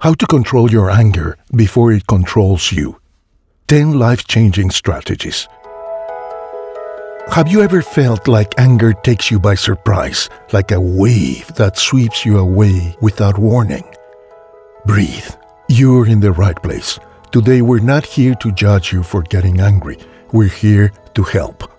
How to control your anger before it controls you. 10 life-changing strategies. Have you ever felt like anger takes you by surprise, like a wave that sweeps you away without warning? Breathe. You're in the right place. Today we're not here to judge you for getting angry. We're here to help.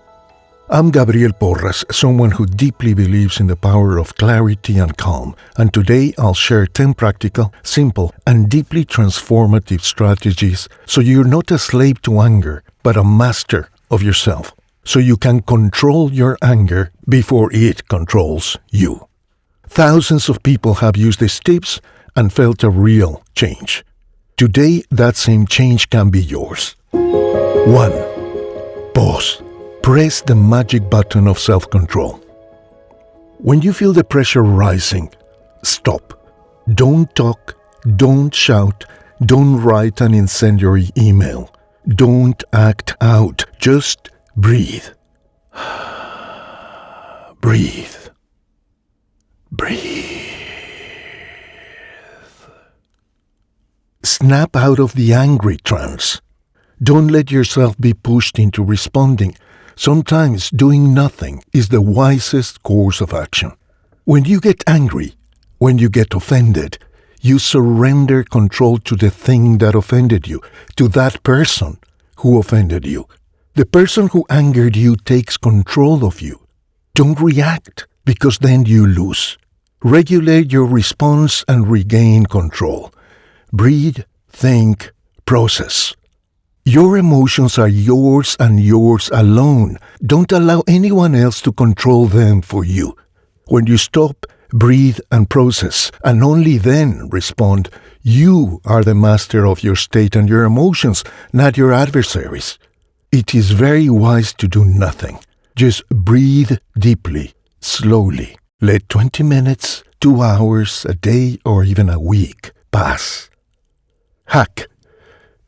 I'm Gabriel Porras, someone who deeply believes in the power of clarity and calm, and today I'll share 10 practical, simple, and deeply transformative strategies so you're not a slave to anger, but a master of yourself, so you can control your anger before it controls you. Thousands of people have used these tips and felt a real change. Today, that same change can be yours. 1. Pause. Press the magic button of self-control. When you feel the pressure rising, stop. Don't talk, don't shout, don't write an incendiary email. Don't act out. Just breathe. Breathe. Breathe. Snap out of the angry trance. Don't let yourself be pushed into responding. Sometimes doing nothing is the wisest course of action. When you get angry, when you get offended, you surrender control to the thing that offended you, to that person who offended you. The person who angered you takes control of you. Don't react, because then you lose. Regulate your response and regain control. Breathe, think, process. Your emotions are yours and yours alone. Don't allow anyone else to control them for you. When you stop, breathe, and process, and only then respond, you are the master of your state and your emotions, not your adversaries. It is very wise to do nothing. Just breathe deeply, slowly. Let 20 minutes, 2 hours, a day, or even a week pass. Hack.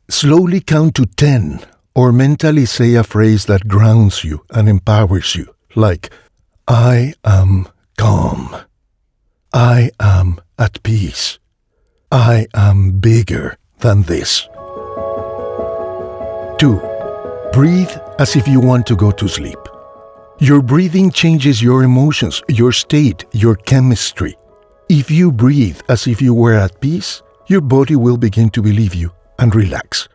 Slowly count to 10 or mentally say a phrase that grounds you and empowers you, like, I am calm. I am at peace. I am bigger than this. 2. Breathe as if you want to go to sleep. Your breathing changes your emotions, your state, your chemistry. If you breathe as if you were at peace, your body will begin to believe you and relax.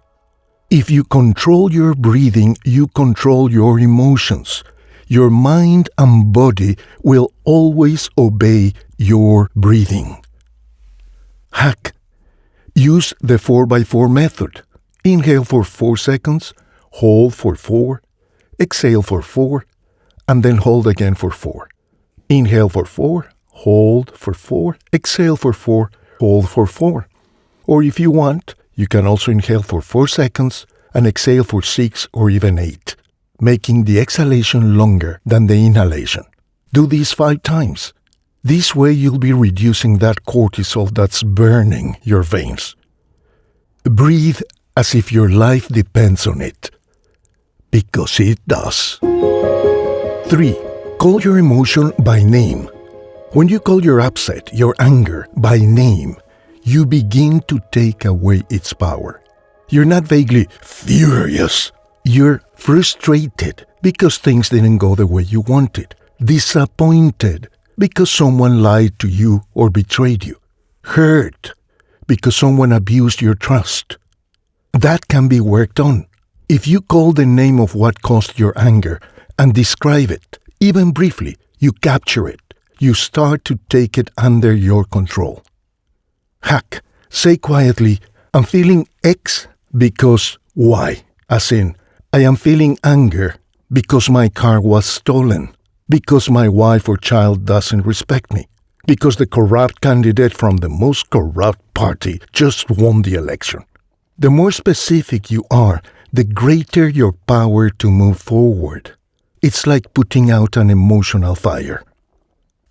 If you control your breathing, you control your emotions. Your mind and body will always obey your breathing. Hack. Use the 4x4 method. Inhale for 4 seconds, hold for 4, exhale for 4, and then hold again for 4. Inhale for 4, hold for 4, exhale for 4, hold for 4. Or if you want, you can also inhale for 4 seconds and exhale for 6 or even 8, making the exhalation longer than the inhalation. Do this 5 times. This way you'll be reducing that cortisol that's burning your veins. Breathe as if your life depends on it, because it does. 3. Call your emotion by name. When you call your upset, your anger, by name, you begin to take away its power. You're not vaguely furious. You're frustrated because things didn't go the way you wanted. Disappointed because someone lied to you or betrayed you. Hurt because someone abused your trust. That can be worked on. If you call the name of what caused your anger and describe it, even briefly, you capture it. You start to take it under your control. Hack. Say quietly, I'm feeling X because Y. As in, I am feeling anger because my car was stolen, because my wife or child doesn't respect me, because the corrupt candidate from the most corrupt party just won the election. The more specific you are, the greater your power to move forward. It's like putting out an emotional fire.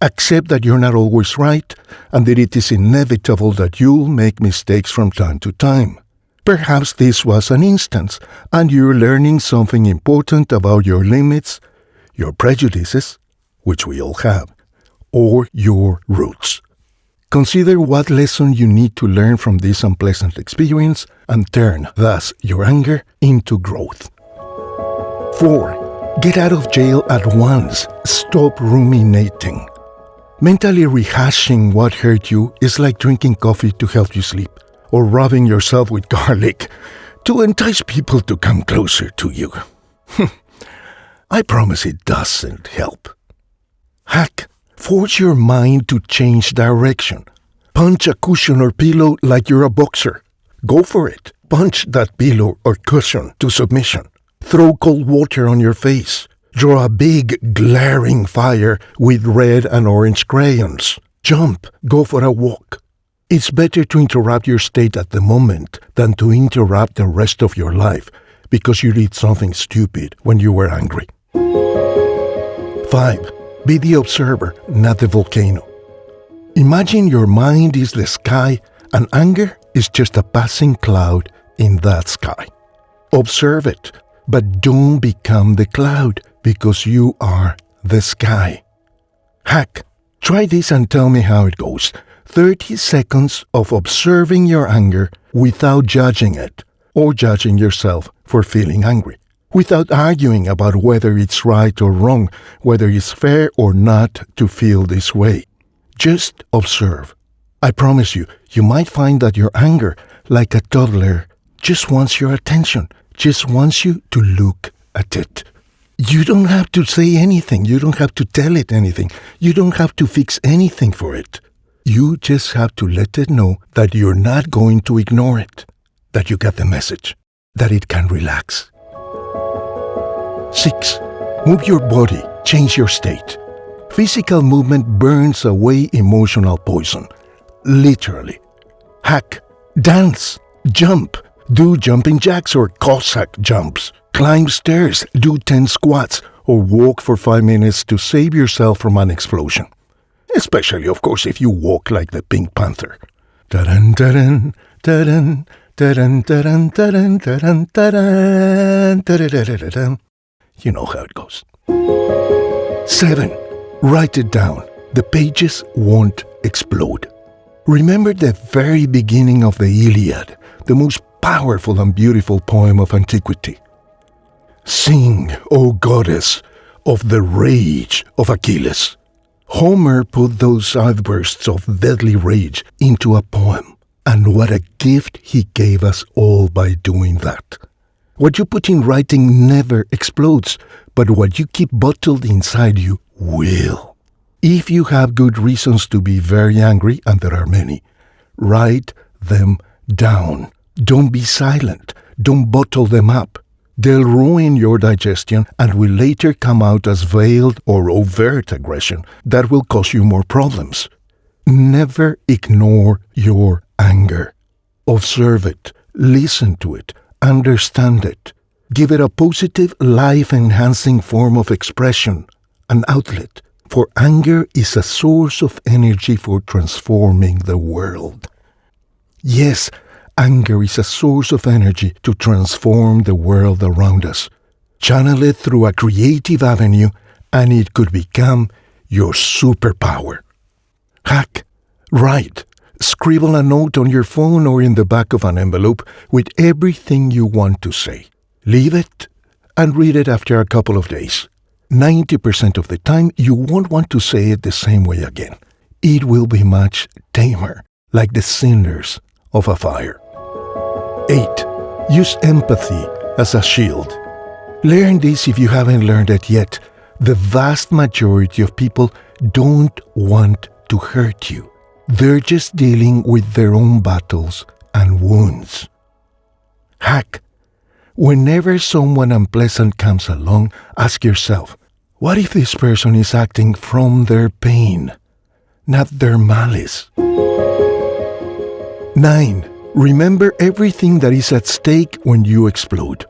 Accept that you're not always right and that it is inevitable that you'll make mistakes from time to time. Perhaps this was an instance and you're learning something important about your limits, your prejudices, which we all have, or your roots. Consider what lesson you need to learn from this unpleasant experience and turn, thus, your anger into growth. 4. Get out of jail at once. Stop ruminating. Mentally rehashing what hurt you is like drinking coffee to help you sleep, or rubbing yourself with garlic to entice people to come closer to you. I promise it doesn't help. Hack. Force your mind to change direction. Punch a cushion or pillow like you're a boxer. Go for it. Punch that pillow or cushion to submission. Throw cold water on your face. Draw a big, glaring fire with red and orange crayons. Jump. Go for a walk. It's better to interrupt your state at the moment than to interrupt the rest of your life because you did something stupid when you were angry. 5. Be the observer, not the volcano. Imagine your mind is the sky and anger is just a passing cloud in that sky. Observe it, but don't become the cloud because you are the sky. Hack. Try this and tell me how it goes. 30 seconds of observing your anger without judging it or judging yourself for feeling angry. Without arguing about whether it's right or wrong, whether it's fair or not to feel this way. Just observe. I promise you, you might find that your anger, like a toddler, just wants your attention, just wants you to look at it. You don't have to say anything, you don't have to tell it anything, you don't have to fix anything for it. You just have to let it know that you're not going to ignore it, that you get the message, that it can relax. 6. Move your body, change your state. Physical movement burns away emotional poison. Literally. Hack. Dance. Jump. Do jumping jacks or Cossack jumps. Climb stairs. Do 10 squats. Or walk for 5 minutes to save yourself from an explosion. Especially, of course, if you walk like the Pink Panther. Ta-dun, ta-dun, ta-dun, ta-dun, ta-dun, ta-dun, ta-dun, ta-dun, ta-dun. You know how it goes. 7. Write it down. The pages won't explode. Remember the very beginning of the Iliad, the most powerful and beautiful poem of antiquity. Sing, O goddess, of the rage of Achilles. Homer put those outbursts of deadly rage into a poem, and what a gift he gave us all by doing that. What you put in writing never explodes, but what you keep bottled inside you will. If you have good reasons to be very angry, and there are many, write them down. Don't be silent. Don't bottle them up. They'll ruin your digestion and will later come out as veiled or overt aggression that will cause you more problems. Never ignore your anger. Observe it. Listen to it. Understand it. Give it a positive, life-enhancing form of expression, an outlet. For anger is a source of energy for transforming the world. Yes, anger is a source of energy to transform the world around us. Channel it through a creative avenue, and it could become your superpower. Hack. Write. Scribble a note on your phone or in the back of an envelope with everything you want to say. Leave it and read it after a couple of days. 90% of the time, you won't want to say it the same way again. It will be much tamer, like the cinders of a fire. 8. Use empathy as a shield. Learn this if you haven't learned it yet. The vast majority of people don't want to hurt you. They're just dealing with their own battles and wounds. Hack. Whenever someone unpleasant comes along, ask yourself, what if this person is acting from their pain, not their malice? 9. Remember everything that is at stake when you explode.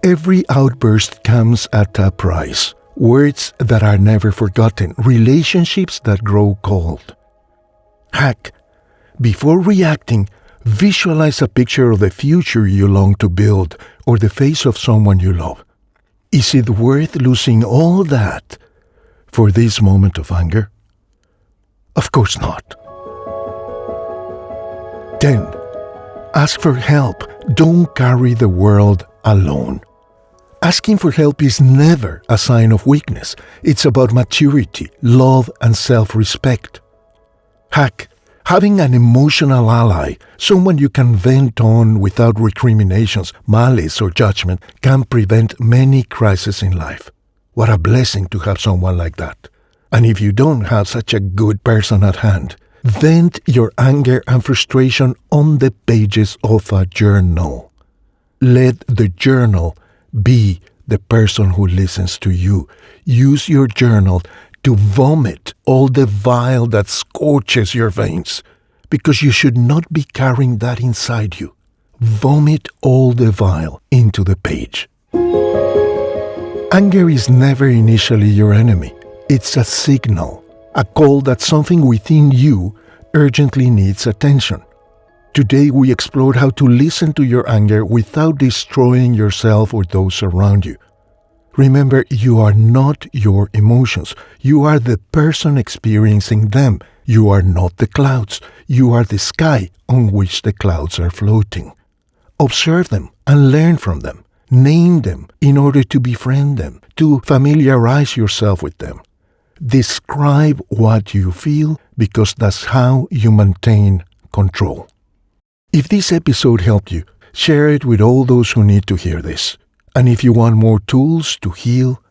Every outburst comes at a price. Words that are never forgotten. Relationships that grow cold. Hack. Before reacting, visualize a picture of the future you long to build or the face of someone you love. Is it worth losing all that for this moment of anger? Of course not. 10. Ask for help. Don't carry the world alone. Asking for help is never a sign of weakness. It's about maturity, love, and self-respect. Hack. Having an emotional ally, someone you can vent on without recriminations, malice, or judgment, can prevent many crises in life. What a blessing to have someone like that. And if you don't have such a good person at hand, vent your anger and frustration on the pages of a journal. Let the journal be the person who listens to you. Use your journal to vomit all the bile that scorches your veins, because you should not be carrying that inside you. Vomit all the bile into the page. Anger is never initially your enemy. It's a signal, a call that something within you urgently needs attention. Today we explored how to listen to your anger without destroying yourself or those around you. Remember, you are not your emotions. You are the person experiencing them. You are not the clouds. You are the sky on which the clouds are floating. Observe them and learn from them. Name them in order to befriend them, to familiarize yourself with them. Describe what you feel, because that's how you maintain control. If this episode helped you, share it with all those who need to hear this. And if you want more tools to heal,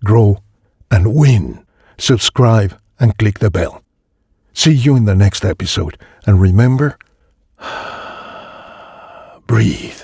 grow, and win, subscribe and click the bell. See you in the next episode. And remember, breathe.